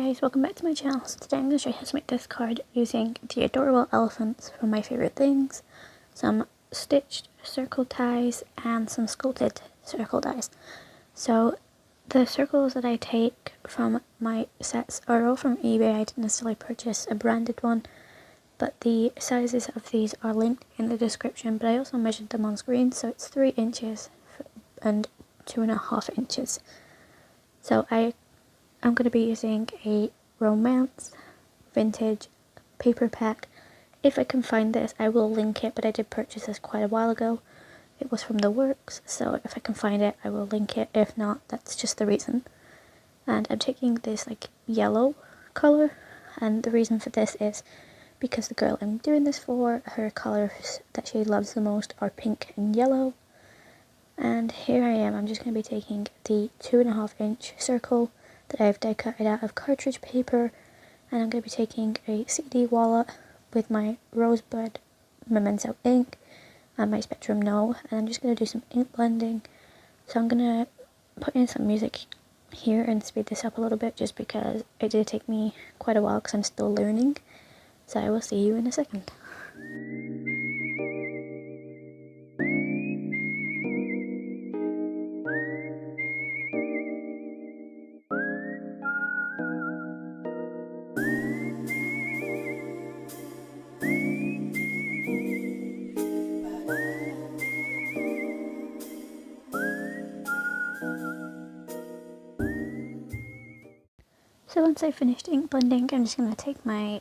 guys, welcome back to my channel. So today I'm going to show you how to make this card using the adorable elephants from My Favorite Things, some stitched circle ties, and some sculpted circle ties. So the circles that I take from my sets are all from eBay. I didn't necessarily purchase a branded one, but the sizes of these are linked in the description, but I also measured them on screen, so it's 3 inches and 2.5 inches. So I'm going to be using a romance vintage paper pack. If I can find this, I will link it, but I did purchase this quite a while ago. It was from the works, so if I can find it, I will link it. If not, that's just the reason. And I'm taking this like yellow color, and the reason for this is because the girl I'm doing this for, her colors that she loves the most are pink and yellow. And here I am, I'm just going to be taking the 2.5 inch circle that I've die cutted out of cartridge paper, and I'm going to be taking a CD wallet with my Rosebud Memento ink and my Spectrum No, and I'm just going to do some ink blending. So I'm going to put in some music here and speed this up a little bit just because it did take me quite a while because I'm still learning. So I will see you in a second. So once I've finished ink blending, I'm just going to take my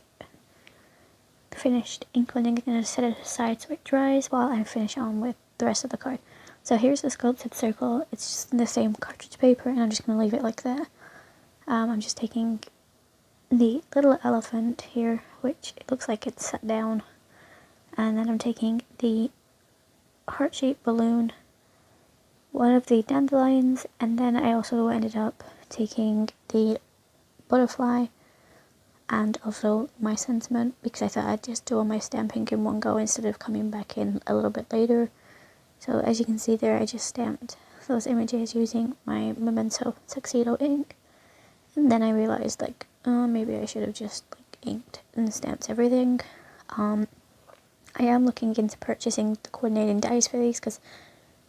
finished ink blending and set it aside so it dries while I finish on with the rest of the card. So here's the sculpted circle. It's just the same cartridge paper, and I'm just going to leave it like that. I'm just taking the little elephant here, which it looks like it's sat down, and then I'm taking the heart-shaped balloon, one of the dandelions, and then I also ended up taking the butterfly and also my sentiment, because I thought I'd just do all my stamping in one go instead of coming back in a little bit later. So as you can see there, I just stamped those images using my Memento Tuxedo ink, and then I realized like, maybe I should have just like inked and stamped everything. I am looking into purchasing the coordinating dies for these because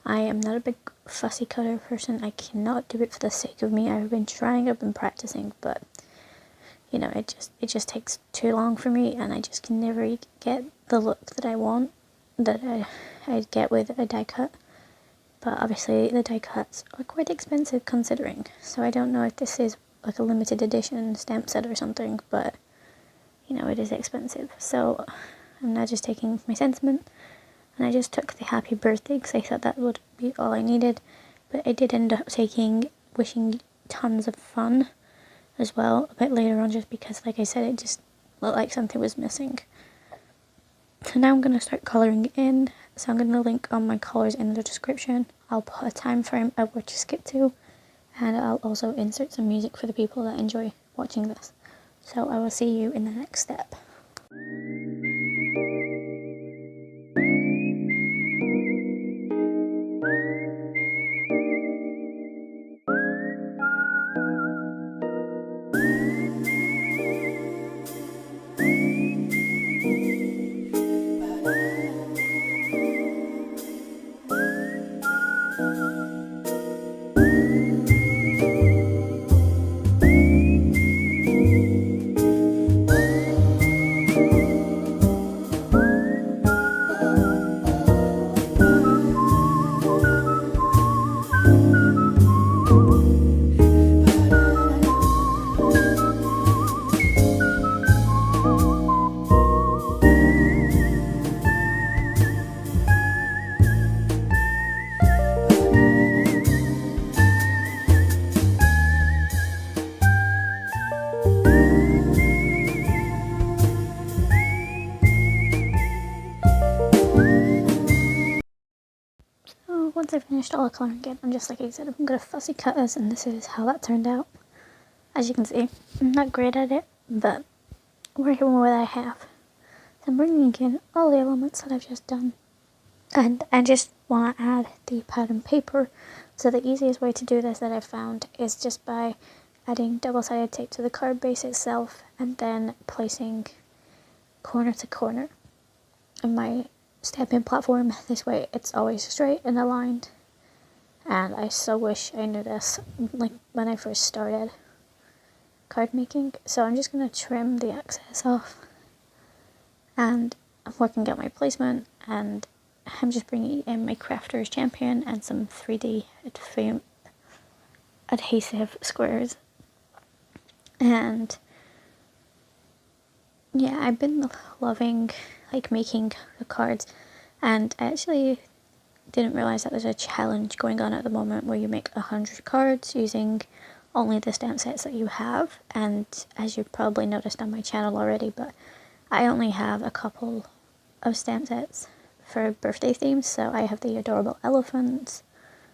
I am not a big fussy cutter person. I cannot do it for the sake of me. I've been trying, I've been practicing, but you know, it just takes too long for me, and I just can never get the look that I want, that I get with a die cut. But obviously the die cuts are quite expensive considering, so I don't know if this is like a limited edition stamp set or something, but you know, it is expensive. So I'm now just taking my sentiment, and I just took the happy birthday because I thought that would be all I needed, but I did end up taking wishing tons of fun as well a bit later on, just because like I said, it just looked like something was missing. So now I'm going to start colouring in, so I'm going to link on my colours in the description. I'll put a time frame of where to skip to, and I'll also insert some music for the people that enjoy watching this. So I will see you in the next step. Once I finished all the colouring again, I'm just like I said, I'm going to fussy cut this, and this is how that turned out. As you can see, I'm not great at it, but working with what I have. So I'm bringing in all the elements that I've just done, and I just want to add the pattern paper. So the easiest way to do this that I've found is just by adding double-sided tape to the card base itself, and then placing corner to corner on my stamping platform. This way it's always straight and aligned, and I so wish I knew this like when I first started card making. So I'm just going to trim the excess off, and I'm working out my placement, and I'm just bringing in my CRAFTER'S champion and some 3D adhesive squares. And yeah, I've been loving like making the cards, and I actually didn't realize that there's a challenge going on at the moment where you make 100 cards using only the stamp sets that you have. And as you've probably noticed on my channel already, but I only have a couple of stamp sets for birthday themes. So I have the adorable elephants,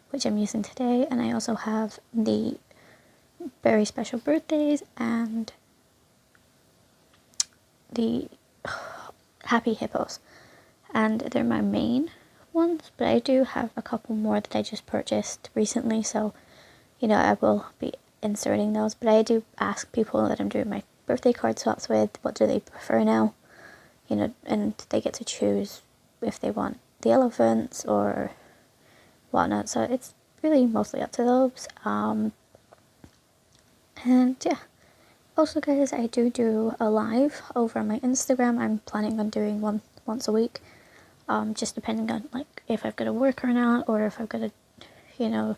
which I'm using today, and I also have the very special birthdays and the happy hippos, and they're my main ones, but I do have a couple more that I just purchased recently, so you know, I will be inserting those. But I do ask people that I'm doing my birthday card swaps with, what do they prefer now, you know, and they get to choose if they want the elephants or whatnot, so it's really mostly up to those. And yeah, also guys, I do a live over on my Instagram. I'm planning on doing one once a week, just depending on like if I've got to work or not, or if I've got to, you know,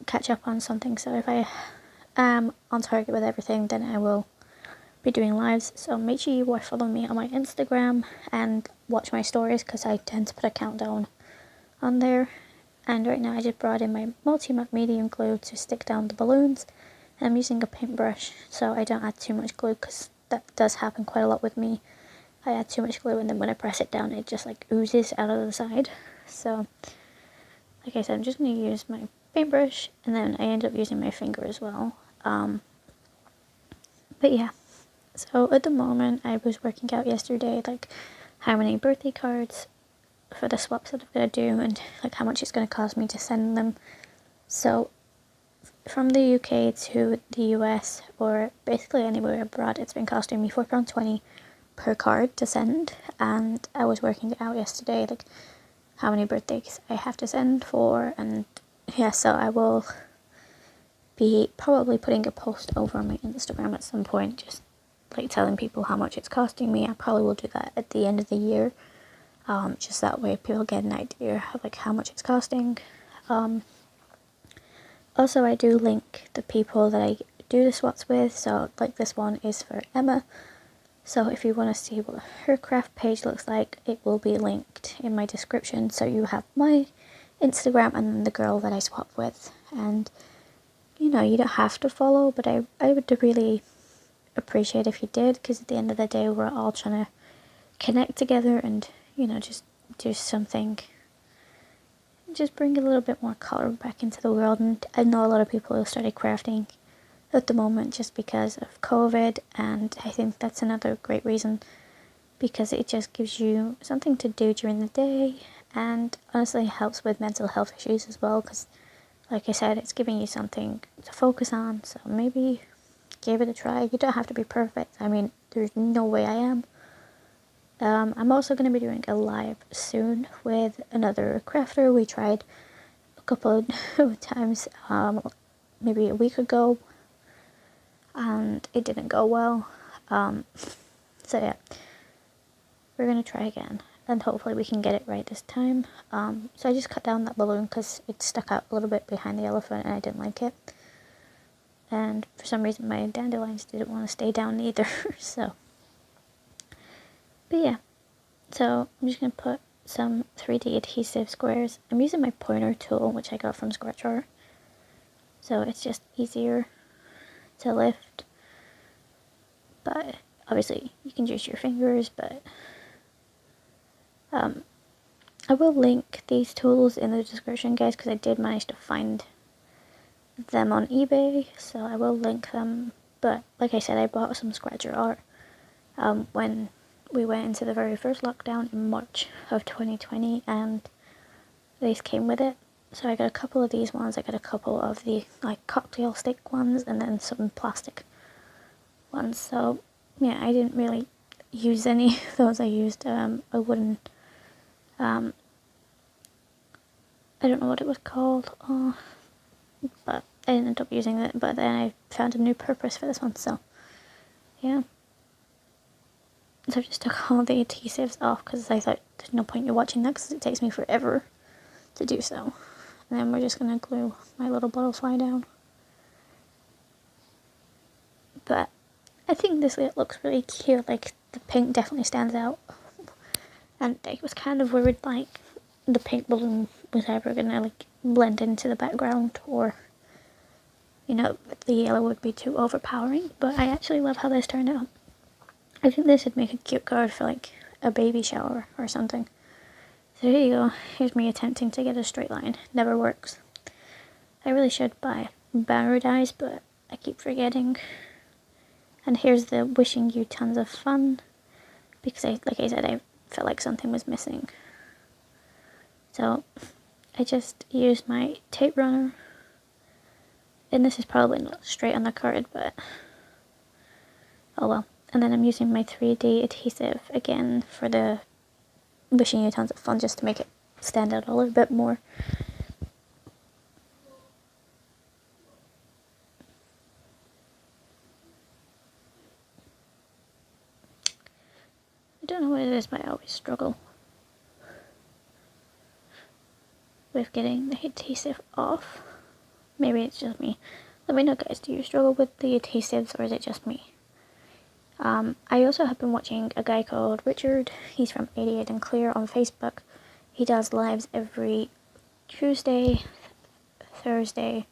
catch up on something. So if I am on target with everything, then I will be doing lives. So make sure you follow me on my Instagram and watch my stories, because I tend to put a countdown on there. And right now I just brought in my multi-matte medium glue to stick down the balloons, and I'm using a paintbrush so I don't add too much glue, because that does happen quite a lot with me. I add too much glue, and then when I press it down it just like oozes out of the side. So like I said, I'm just going to use my paintbrush, and then I end up using my finger as well. But yeah, so at the moment I was working out yesterday like how many birthday cards for the swaps that I'm going to do, and like how much it's going to cost me to send them. So from the UK to the US, or basically anywhere abroad, it's been costing me £4.20 per card to send. And I was working it out yesterday like how many birthdays I have to send for, and yeah, so I will be probably putting a post over on my Instagram at some point, just like telling people how much it's costing me. I probably will do that at the end of the year, just that way people get an idea of like how much it's costing. Also, I do link the people that I do the swaps with, so like this one is for Emma. So if you want to see what her craft page looks like, it will be linked in my description. So you have my Instagram and then the girl that I swap with. And, you know, you don't have to follow, but I would really appreciate if you did, because at the end of the day, we're all trying to connect together and, you know, just do something. Just bring a little bit more color back into the world. And I know a lot of people who started crafting at the moment just because of COVID, and I think that's another great reason, because it just gives you something to do during the day, and honestly helps with mental health issues as well, because like I said, it's giving you something to focus on. So maybe give it a try. You don't have to be perfect. I mean, there's no way I am. I'm also going to be doing a live soon with another crafter. We tried a couple of times, maybe a week ago, and it didn't go well. So yeah, we're gonna try again, and hopefully we can get it right this time. So I just cut down that balloon because it stuck out a little bit behind the elephant and I didn't like it, and for some reason my dandelions didn't want to stay down either. So, but yeah, so I'm just gonna put some 3D adhesive squares. I'm using my pointer tool, which I got from Scratch Art, so it's just easier to lift, but obviously you can use your fingers. But I will link these tools in the description, guys, because I did manage to find them on eBay, so I will link them. But like I said, I bought some Scratch Art when we went into the very first lockdown in March of 2020, and these came with it. So I got a couple of these ones, I got a couple of the like cocktail stick ones, and then some plastic ones. So yeah, I didn't really use any of those. I used a wooden, I don't know what it was called, but I didn't end up using it. But then I found a new purpose for this one, so yeah. So I just took all the adhesives off because I thought there's no point in watching that because it takes me forever to do so. And then we're just going to glue my little butterfly down. But I think this looks really cute, like the pink definitely stands out. And I was kind of worried like the pink balloon was ever going to like blend into the background, or you know, the yellow would be too overpowering. But I actually love how this turned out. I think this would make a cute card for like a baby shower or something. So here you go, here's me attempting to get a straight line. Never works. I really should buy banner dies, but I keep forgetting. And here's the wishing you tons of fun, because like I said, I felt like something was missing. So I just used my tape runner, and this is probably not straight on the card, but oh well. And then I'm using my 3D adhesive again for the wishing you tons of fun, just to make it stand out a little bit more. I don't know what it is, but I always struggle with getting the adhesive off. Maybe it's just me. Let me know, guys, do you struggle with the adhesives, or is it just me? I also have been watching a guy called Richard. He's from 88 and Clear on Facebook. He does lives every Tuesday, Thursday,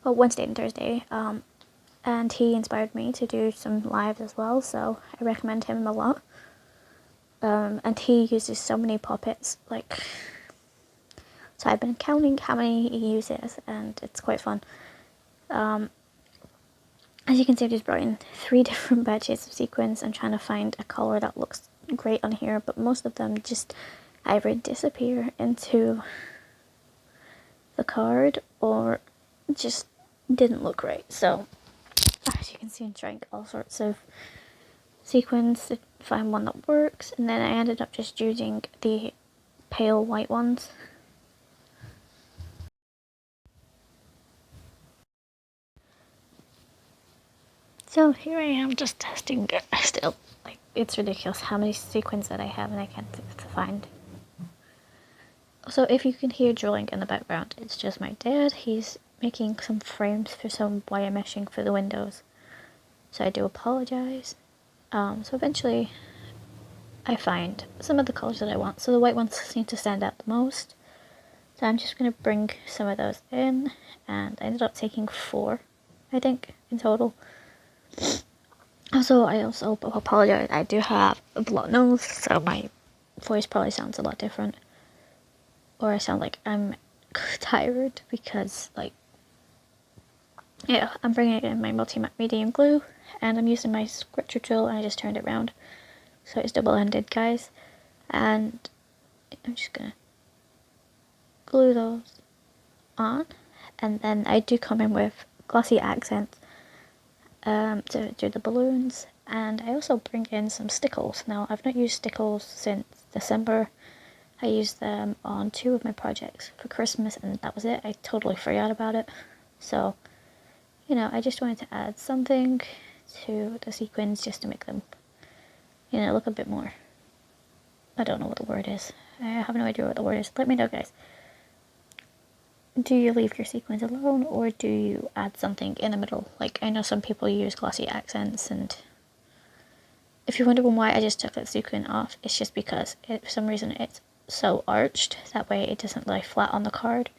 well, Wednesday and Thursday. And he inspired me to do some lives as well, so I recommend him a lot. And he uses so many poppets, like, so I've been counting how many he uses, and it's quite fun. As you can see, I've just brought in 3 different batches of sequins. I'm trying to find a color that looks great on here, but most of them just either disappear into the card or just didn't look right. So as you can see, I'm trying all sorts of sequins to find one that works, and then I ended up just using the pale white ones. So here I am just testing it. Still, like, it's ridiculous how many sequins that I have and I can't seem to find. So if you can hear drilling in the background, it's just my dad. He's making some frames for some wire meshing for the windows. So I do apologize. So eventually I find some of the colors that I want. So the white ones seem to stand out the most. So I'm just going to bring some of those in, and I ended up taking 4, I think, in total. Also, I also apologize, I do have a blocked nose, so my voice probably sounds a lot different. Or I sound like I'm tired because, like, yeah, I'm bringing in my multi-matte medium glue, and I'm using my scripture tool, and I just turned it around. So it's double-ended, guys. And I'm just gonna glue those on, and then I do come in with glossy accents to do the balloons, and I also bring in some stickles. Now, I've not used stickles since December. I used them on 2 of my projects for Christmas, and that was it. I totally forgot about it. So, you know, I just wanted to add something to the sequins just to make them, you know, look a bit more. I don't know what the word is. I have no idea what the word is. Let me know, guys. Do you leave your sequins alone, or do you add something in the middle? Like, I know some people use glossy accents, and if you're wondering why I just took that sequin off, it's just because for some reason it's so arched, that way it doesn't lie flat on the card.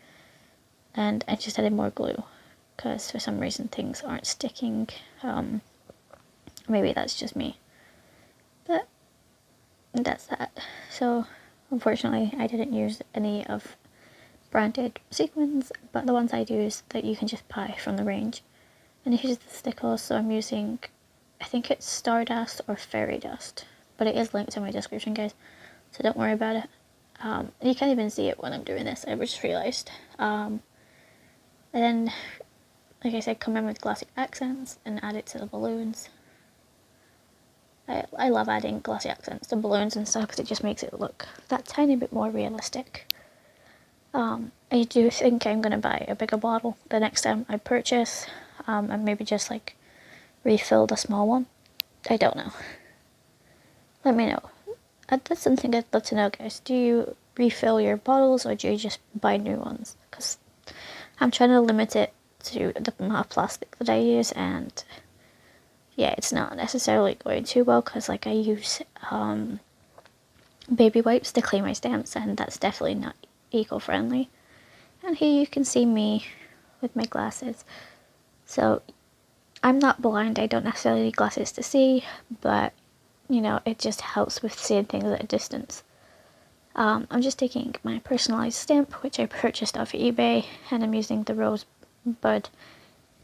And I just added more glue, because for some reason things aren't sticking. Maybe that's just me. But that's that. So, unfortunately, I didn't use any of branded sequins, but the ones I use that you can just buy from the range. And here's the stickles, so I'm using, I think it's Stardust or Fairy Dust, but it is linked in my description, guys, so don't worry about it. You can't even see it when I'm doing this, I just realised. And then, like I said, come in with glossy accents and add it to the balloons. I love adding glossy accents to balloons and stuff because it just makes it look that tiny bit more realistic. I do think I'm going to buy a bigger bottle the next time I purchase, and maybe just like refill the small one. I don't know. Let me know. That's something I'd love to know, guys. Do you refill your bottles or do you just buy new ones? Because I'm trying to limit it to the amount of plastic that I use, and yeah, it's not necessarily going too well because like I use baby wipes to clean my stamps, and that's definitely not eco-friendly. And here you can see me with my glasses. So I'm not blind, I don't necessarily need glasses to see, but you know, it just helps with seeing things at a distance. I'm just taking my personalized stamp, which I purchased off eBay, and I'm using the Rosebud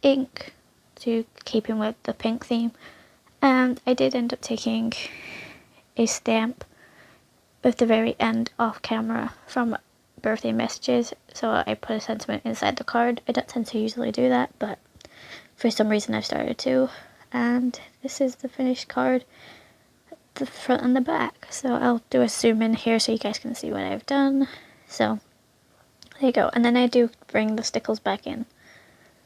ink to keep in with the pink theme. And I did end up taking a stamp with the very end off camera from birthday messages, so I put a sentiment inside the card. I don't tend to usually do that, but for some reason I've started to. And this is the finished card, the front and the back. So I'll do a zoom in here so you guys can see what I've done. So there you go. And then I do bring the stickles back in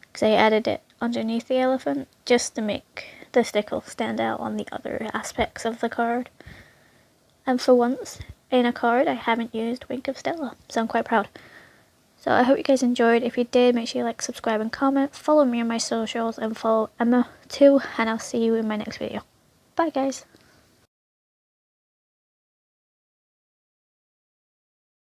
because I added it underneath the elephant just to make the stickle stand out on the other aspects of the card. And for once in a card I haven't used Wink of Stella, so I'm quite proud. So I hope you guys enjoyed. If you did, make sure you like, subscribe and comment. Follow me on my socials and follow Emma too, and I'll see you in my next video. Bye guys.